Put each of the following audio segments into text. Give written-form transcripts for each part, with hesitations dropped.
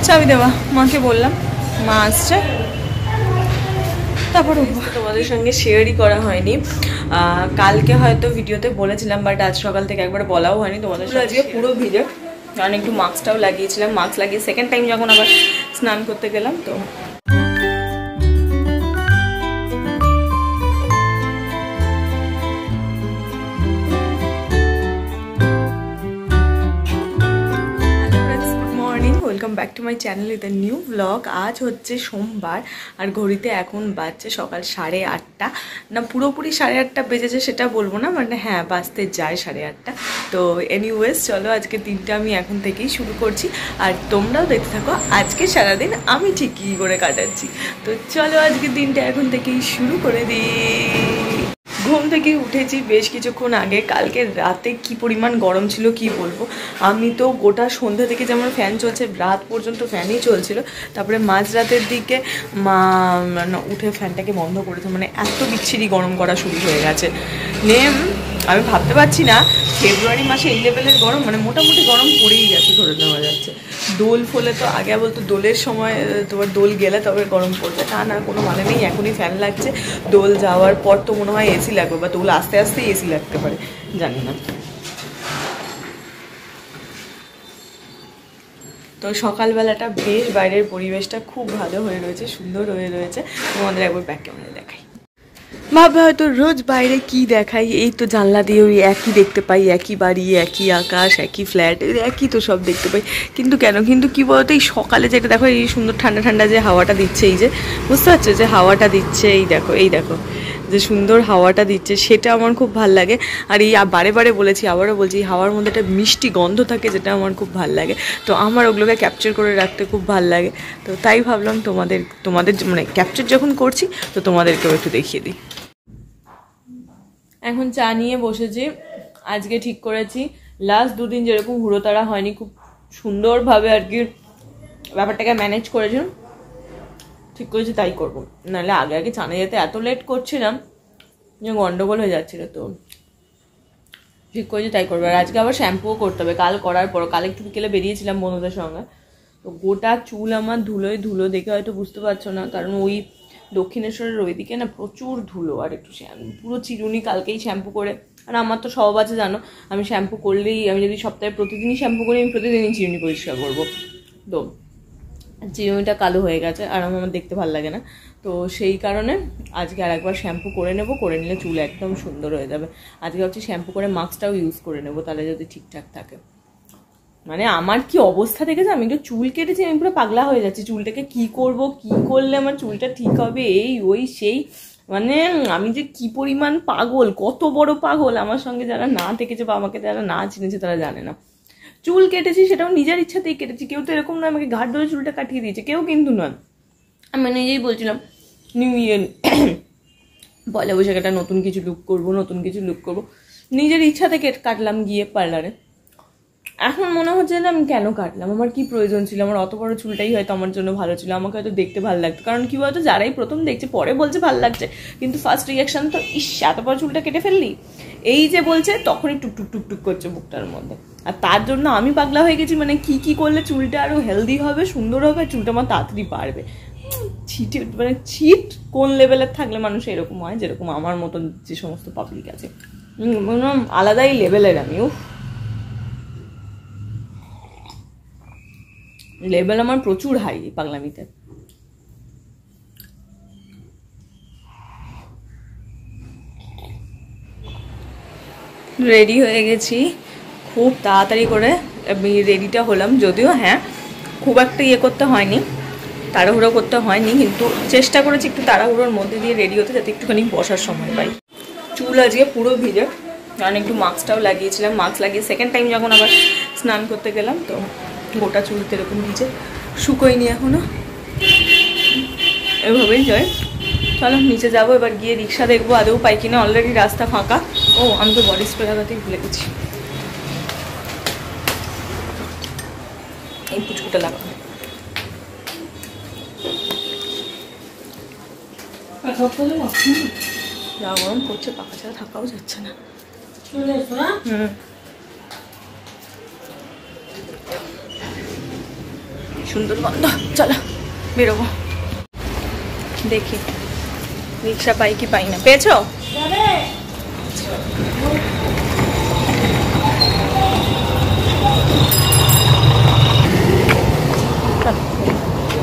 চাবি দেওয়া মাকে বললাম, মা আসছে তারপর তোমাদের সঙ্গে শেয়ারই করা হয়নি। কালকে হয়তো ভিডিওতে বলেছিলাম, বাট আজ সকাল থেকে একবার বলাও হয়নি তোমাদের সঙ্গে। আজকে পুরো ভিজে, কারণ একটু মাস্কটাও লাগিয়েছিলাম। মাস্ক লাগিয়ে সেকেন্ড টাইম যখন আবার স্নান করতে গেলাম, তো welcome back to my channel with a new blog. আজ হচ্ছে সোমবার আর ঘড়িতে এখন বাজছে সকাল 8:30। না পুরোপুরি 8:30 বেজেছে সেটা বলবো না, মানে হ্যাঁ বাজতে যায় 8:30। তো এনিওয়েজ চলো আজকে দিনটা আমি এখন থেকেই শুরু করছি, আর তোমরাও দেখতে থাকো আজকে সারাদিন আমি ঠিক কী করে কাটাচ্ছি। তো চলো আজকে দিনটা এখন থেকেই শুরু করে দিই। ঘুম থেকে উঠেছি বেশ কিছুক্ষণ আগে। কালকে রাতে কি পরিমাণ গরম ছিল কি বলবো। আমি তো গোটা সন্ধ্যা থেকে যেমন ফ্যান চলছে, রাত পর্যন্ত ফ্যানই চলছিল। তারপরে মাঝরাতের দিকে মা উঠে ফ্যানটাকে বন্ধ করেছে, মানে এত বিচ্ছিরি গরম করা শুরু হয়ে গেছে। আমি ভাবতে পারছি না ফেব্রুয়ারি মাসে এই লেভেলের গরম, মানে মোটামুটি গরম পড়েই গেছে ধরে নেওয়া যাচ্ছে। দোল ফোলে তো আগে বলতো দোলের সময় তোমার দোল গেলে তবে গরম পড়বে, তা না কোনো মানে নেই। এখনই ফ্যান লাগছে, দোল যাওয়ার পর তো মনে হয় এসি লাগবে, বা দোল আস্তে আস্তেই এসি লাগতে পারে, জানি না। তো সকালবেলাটা বেশ বাইরের পরিবেশটা খুব ভালো হয়ে রয়েছে, সুন্দর হয়ে রয়েছে। তোমাদের একবার ব্যাক ক্যামেরায় দেখাই। ভাববে হয়তো রোজ বাইরে কি দেখাই, এই তো জানলা দিয়ে ওই একই দেখতে পাই, একই বাড়ি, একই আকাশ, একই ফ্ল্যাট, একই তো সব দেখতে পাই। কিন্তু কেন, কিন্তু কি বলতো এই সকালে যেটা দেখো, এই সুন্দর ঠান্ডা ঠান্ডা যে হাওয়াটা দিচ্ছে, এই যে বুঝতে পারছো যে হাওয়াটা দিচ্ছে, এই দেখো যে সুন্দর হাওয়াটা দিচ্ছে, সেটা আমার খুব ভাল লাগে। আর এই বারে বারে বলেছি, আবারও বলছি, হাওয়ার মধ্যে একটা মিষ্টি গন্ধ থাকে যেটা আমার খুব ভাল লাগে। তো আমার ওগুলোকে ক্যাপচার করে রাখতে খুব ভাল লাগে। তো তাই ভাবলাম তোমাদের মানে ক্যাপচার যখন করছি তো তোমাদেরকেও একটু দেখিয়ে দিই। এখন চা নিয়ে বসেছি। আজকে ঠিক করেছি লাস্ট দুদিন যেরকম হুড়োতাড়া হয়নি, খুব সুন্দরভাবে আর কি ব্যাপারটাকে ম্যানেজ করেছিলাম, ঠিক করেছি তাই করবো। নাহলে আগে আগে চানে যেতে এত লেট করছিলাম যে গন্ডগোল হয়ে যাচ্ছিল। তো ঠিক করেছি তাই করবো। আর আজকে আবার শ্যাম্পুও করতে হবে, কাল করার পর। কাল একটু বিকেলে বেরিয়েছিলাম বন্ধুদের সঙ্গে, তো গোটা চুল আমার ধুলোয় ধুলো, দেখে হয়তো বুঝতে পারছো না, কারণ ওই দক্ষিণেশ্বরের ওইদিকে না প্রচুর ধুলো। আর একটু পুরো চিরুনি কালকেই শ্যাম্পু করে। আর আমার তো স্বভাব আছে জানো, আমি শ্যাম্পু করলেই, আমি যদি সপ্তাহে প্রতিদিনই শ্যাম্পু করি, আমি প্রতিদিনই চিরুনি পরিষ্কার করবো। তো চিরুনিটা কালো হয়ে গেছে আর আমার দেখতে ভালো লাগে না। তো সেই কারণে আজকে আর একবার শ্যাম্পু করে নেবো, করে নিলে চুল একদম সুন্দর হয়ে যাবে। আজকে ভাবছি শ্যাম্পু করে মাস্কটাও ইউজ করে নেবো, তাহলে যদি ঠিকঠাক থাকে। মানে আমার কি অবস্থা দেখেছে, আমি একটু চুল কেটেছি, আমি পুরো পাগলা হয়ে যাচ্ছি। চুলটাকে কি করব, কি করলে আমার চুলটা ঠিক হবে, এই ওই সেই, মানে আমি যে কি পরিমাণ পাগল, কত বড় পাগল, আমার সঙ্গে যারা না থেকেছে বা আমাকে যারা না চিনেছে তারা জানে না। চুল কেটেছি সেটাও নিজের ইচ্ছাতেই কেটেছি, কেউ তো এরকম নয় আমাকে ঘাট ধরে চুলটা কাটিয়ে দিয়েছে, কেউ কিন্তু নয়। আমি নিজেই বলছিলাম নিউ ইয়ার পয়লা বৈশাখ একটা নতুন কিছু লুক করবো, নিজের ইচ্ছা থেকে কাটলাম গিয়ে পার্লারে। এখন মনে হচ্ছে না আমি কেন কাটলাম, আমার কি প্রয়োজন ছিল, আমার অত বড় চুলটাই হয়তো আমার জন্য ভালো ছিল, আমাকে হয়তো দেখতে ভালো লাগতো। কারণ কি বলতো, যারাই প্রথম দেখছে পরে বলছে ভালো লাগছে, কিন্তু ফার্স্ট রিয়াকশন তো ইস এত বড় চুলটা কেটে ফেললি, এই যে বলছে, তখনই টুকটুক টুকটুক করছে বুকটার মধ্যে। আর তার জন্য আমি পাগলা হয়ে গেছি, মানে কি করলে চুলটা আরো হেলদি হবে, সুন্দর হবে, চুলটা আমার তাড়াতাড়ি বাড়বে। মানে চিট কোন লেভেলের থাকলে মানুষ এরকম হয়, যেরকম আমার মতন যে সমস্ত পাবলিক আছে, আলাদাই লেভেলের। আমি লেভেল আমার প্রচুর হাই পাগলামিতে। রেডি হয়ে গেছি খুব তাড়াতাড়ি করে, আমি রেডিটা হলাম, যদিও হ্যাঁ খুব একটা করতে হয়নি, তাড়াহুড়ো করতে হয়নি, কিন্তু চেষ্টা করেছি একটু তাড়াহুড়োর মধ্যে দিয়ে রেডি হতে, যাতে একটুখানি বসার সময় পাই। চুল আজকে পুরো ভিজে, কারণ একটু মাস্কটাও লাগিয়েছিলাম। মাস্ক লাগিয়ে সেকেন্ড টাইম যখন আবার স্নান করতে গেলাম, তো গোটা চুল এরকম ভিজে, শুকোয়নি এখনো, এভাবেই যায়। চলো নিচে যাবো, এবার গিয়ে রিক্সা দেখবো আদৌ পাই কিনা, অলরেডি রাস্তা ফাঁকা। ও আমি তো বডি স্প্রে লাগাতেই ভুলে গেছি, এই পুচকুটা লাগাবো। যা গরম করছে, পাখা ছাড়া থাকাও যাচ্ছে না। সুন্দর গন্ধ। চলো বেরোবো, দেখি রিক্সা পাই কি পাই না। পেয়েছো?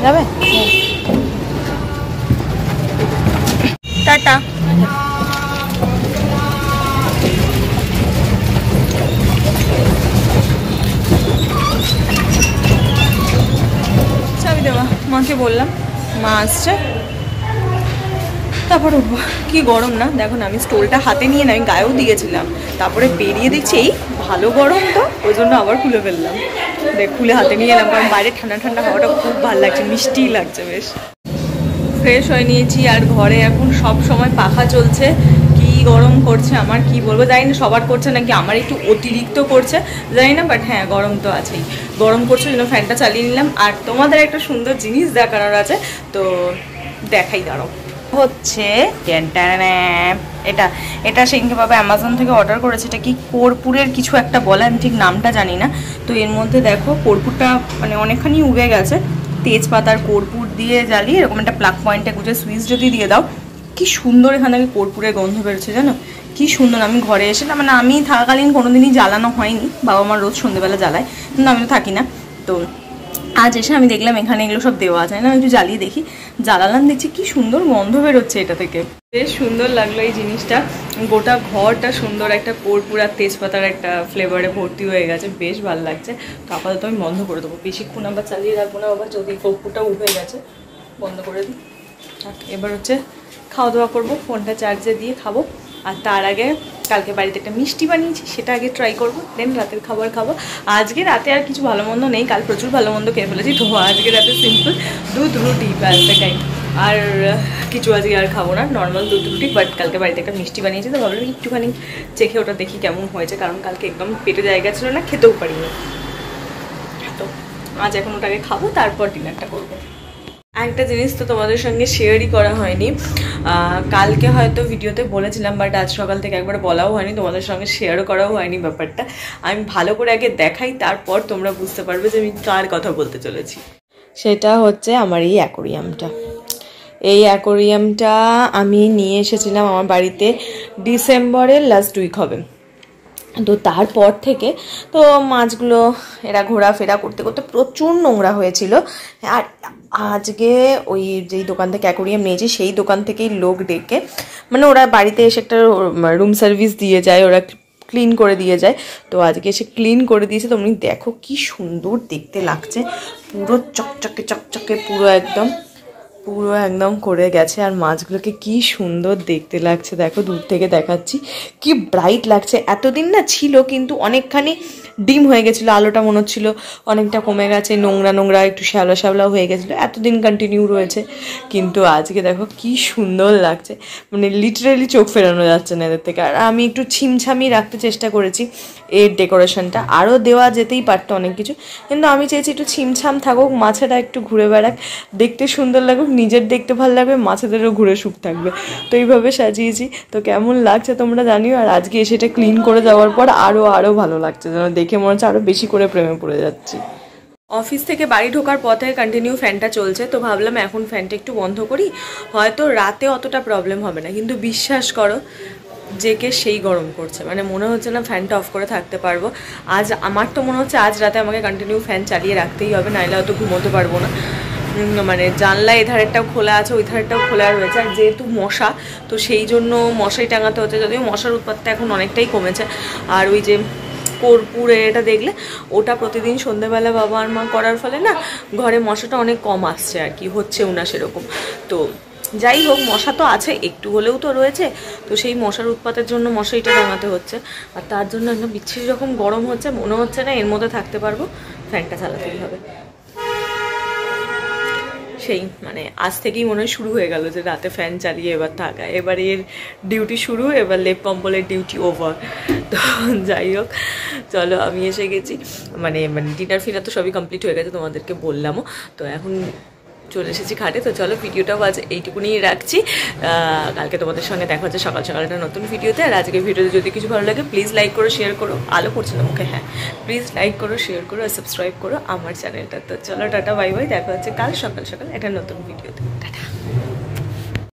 যাবে? টাটা। চাবি দেওয়া মাকে বললাম, মা আসছে তারপর উঠবো। কি গরম না, দেখো না আমি স্টোলটা হাতে নিয়ে না আমি গায়েও দিয়েছিলাম, তারপরে বেরিয়ে দেখছি এই ভালো গরম, তো ওই জন্য আবার খুলে ফেললাম। দেখ খুলে হাতে নিয়ে এলাম, কারণ বাইরে ঠান্ডা ঠান্ডা হাওয়াটা খুব ভালো লাগছে, মিষ্টি লাগছে বেশ। ফ্রেশ হয়ে নিয়েছি আর ঘরে এখন সব সময় পাখা চলছে। কি গরম করছে আমার কি বলবো, জানি না সবার করছে নাকি আমার একটু অতিরিক্ত করছে জানি না, বাট হ্যাঁ গরম তো আছেই। গরম করছে জন্য ফ্যানটা চালিয়ে নিলাম। আর তোমাদের একটা সুন্দর জিনিস দেখানোর আছে, তো দেখাই দাঁড়াও। হচ্ছে এটা এটা সেদিনকে অ্যামাজন থেকে অর্ডার করেছে। এটা কি কর্পূরের কিছু একটা বলে, আমি ঠিক নামটা জানি না। তো এর মধ্যে দেখো কর্পূরটা মানে অনেকখানি উগে গেছে, তেজপাতার কর্পূর দিয়ে জ্বালিয়ে এরকম একটা প্লাগ পয়েন্টে গুজে সুইচ যদি দিয়ে দাও, কি সুন্দর এখান থেকে কর্পূরের গন্ধ বেরোচ্ছে জানো, কি সুন্দর। আমি ঘরে এসে না মানে আমি থাকাকালীন কোনোদিনই জ্বালানো হয়নি, বাবা মা রোজ সন্ধ্যেবেলা জ্বালায়, কিন্তু আমি তো থাকি না। তো আজ এসে আমি দেখলাম এখানে এগুলো সব দেওয়া আছে না, একটু জ্বালিয়ে দেখি, জ্বালালাম, দেখছি কি সুন্দর গন্ধ বেরোচ্ছে এটা থেকে। বেশ সুন্দর লাগলো এই জিনিসটা, গোটা ঘরটা সুন্দর একটা কর্পূর আর তেজপাতার একটা ফ্লেভারে ভর্তি হয়ে গেছে, বেশ ভালো লাগছে। তো আপাতত আমি বন্ধ করে দেবো, বেশিক্ষণ আবার চালিয়ে রাখবো না, আবার যদি কর্পূরটা উঠে গেছে বন্ধ করে দিই। এবার হচ্ছে খাওয়া দাওয়া করবো, ফোনটা চার্জে দিয়ে খাবো। আর তার আগে কালকে বাড়িতে একটা মিষ্টি বানিয়েছি, সেটা আগে ট্রাই করবো, দেন রাতের খাবার খাবো। আজকে রাতে আর কিছু ভালো মন্দ নেই, কাল প্রচুর ভালো মন্দ খেয়ে ফেলেছি, তো আজকে রাতে সিম্পল দুধ রুটি ব্যাস এটাই, আর কিছু আজকে আর খাবো না, নর্মাল দুধ রুটি। বাট কালকে বাড়িতে একটা মিষ্টি বানিয়েছি, তো ভাবলাম একটুখানি চেখে ওটা দেখি কেমন হয়েছে, কারণ কালকে একদম পেটে জায়গা ছিল না, খেতেও পারিনি। তো আজ এখন ওটাকে খাবো, তারপর ডিনারটা করবো। একটা জিনিস তো তোমাদের সঙ্গে শেয়ারই করা হয়নি, কালকে হয়তো ভিডিওতে বলেছিলাম, বাট আজ সকাল থেকে একবার বলাও হয়নি, তোমাদের সঙ্গে শেয়ারও করাও হয়নি ব্যাপারটা। আমি ভালো করে আগে দেখাই, তারপর তোমরা বুঝতে পারবে যে আমি কার কথা বলতে চলেছি। সেটা হচ্ছে আমার এই অ্যাকোরিয়ামটা। এই অ্যাকোরিয়ামটা আমি নিয়ে এসেছিলাম আমার বাড়িতে ডিসেম্বরের লাস্ট উইক হবে। তো তারপর থেকে তো মাছগুলো এরা ঘোরাফেরা করতে করতে প্রচুর নোংরা হয়েছিল। আর আজকে ওই যেই দোকান থেকে অ্যাকোরিয়াম নিয়েছি সেই দোকান থেকেই লোক ডেকে, মানে ওরা বাড়িতে এসে একটা রুম সার্ভিস দিয়ে যায়, ওরা ক্লিন করে দিয়ে যায়। তো আজকে এসে ক্লিন করে দিয়েছে, তুমি দেখো কি সুন্দর দেখতে লাগছে, পুরো চকচকে চকচকে পুরো একদম করে গেছে। আর মাছগুলোকে কি সুন্দর দেখতে লাগছে, দেখো দূর থেকে দেখাচ্ছি, কি ব্রাইট লাগছে। এতদিন না ছিল কিন্তু অনেকখানি ডিম হয়ে গেছিলো, আলোটা মনে হচ্ছিল অনেকটা কমে গেছে, নোংরা নোংরা একটু শ্যাওলা শ্যাওলা হয়ে গেছিলো, এতদিন কন্টিনিউ রয়েছে। কিন্তু আজকে দেখো কি সুন্দর লাগছে, মানে লিটারেলি চোখ ফেরানো যাচ্ছে না এদের থেকে। আর আমি একটু ছিমছামি রাখতে চেষ্টা করেছি এর ডেকোরেশনটা, আরও দেওয়া যেতেই পারতো অনেক কিছু, কিন্তু আমি চেয়েছি একটু ছিমছাম থাকুক, মাছেরা একটু ঘুরে বেড়াক, দেখতে সুন্দর লাগুক, নিজের দেখতে ভালো লাগবে, মাছেদেরও ঘুরে সুখ থাকবে। তো এইভাবে সাজিয়েছি। তো কেমন লাগছে তোমরা জানিও। আর আজকে এসে এটা ক্লিন করে যাওয়ার পর আরও ভালো লাগছে, যেন দেখে মনে হচ্ছে আরও বেশি করে প্রেমে পড়ে যাচ্ছি। অফিস থেকে বাড়ি ঢোকার পথে কন্টিনিউ ফ্যানটা চলছে, তো ভাবলাম এখন ফ্যানটা একটু বন্ধ করি, হয়তো রাতে অতটা প্রবলেম হবে না। কিন্তু বিশ্বাস করো জেকে সেই গরম করছে, মানে মনে হচ্ছে না ফ্যানটা অফ করে থাকতে পারবো। আজ আমার তো মনে হচ্ছে আজ রাতে আমাকে কন্টিনিউ ফ্যান চালিয়ে রাখতেই হবে, নাহলে হয়তো ঘুমোতে পারবো না। মানে জানলা এই ধারেরটাও খোলা আছে, ওই ধারেরটাও খোলা রয়েছে। আর যেহেতু মশা, তো সেই জন্য মশাই টাঙাতে হচ্ছে, যদিও মশার উৎপাতটা এখন অনেকটাই কমেছে। আর ওই যে কর্পূর এটা দেখলে, ওটা প্রতিদিন সন্ধ্যেবেলা বাবা আর মা করার ফলে না ঘরে মশাটা অনেক কম আসছে, আর কি হচ্ছেও না সেরকম। তো যাই হোক, মশা তো আছে, একটু হলেও তো রয়েছে, তো সেই মশার উৎপাতের জন্য মশারিটা টাঙাতে হচ্ছে। আর তার জন্য একটা বিচ্ছিরি রকম গরম হচ্ছে, মনে হচ্ছে না এর মধ্যে থাকতে পারবো, ফ্যানটা চালাতেই হবে। সেই মানে আজ থেকেই মনে হয় শুরু হয়ে গেল যে রাতে ফ্যান চালিয়ে এবার থাকা, এবার এর ডিউটি শুরু, এবার লেপ কম্বলের ডিউটি ওভার। তো যাই হোক, চলো আমি এসে গেছি, মানে ডিনার ফিনার তো সবই কমপ্লিট হয়ে গেছে, তোমাদেরকে বললামও। তো এখন চলে এসেছি খাটে। তো চলো ভিডিওটাও আজ এইটুকুনি রাখছি। কালকে তোমাদের সঙ্গে দেখা হচ্ছে সকাল সকাল একটা নতুন ভিডিওতে। আর আজকের ভিডিওতে যদি কিছু ভালো লাগে প্লিজ লাইক করো, শেয়ার করো। আলো পড়ছে না মুখে, হ্যাঁ প্লিজ লাইক করো, শেয়ার করো আর সাবস্ক্রাইব করো আমার চ্যানেলটা। তো চলো টাটা বাই বাই, দেখা হচ্ছে কাল সকাল সকাল একটা নতুন ভিডিওতে। টাটা।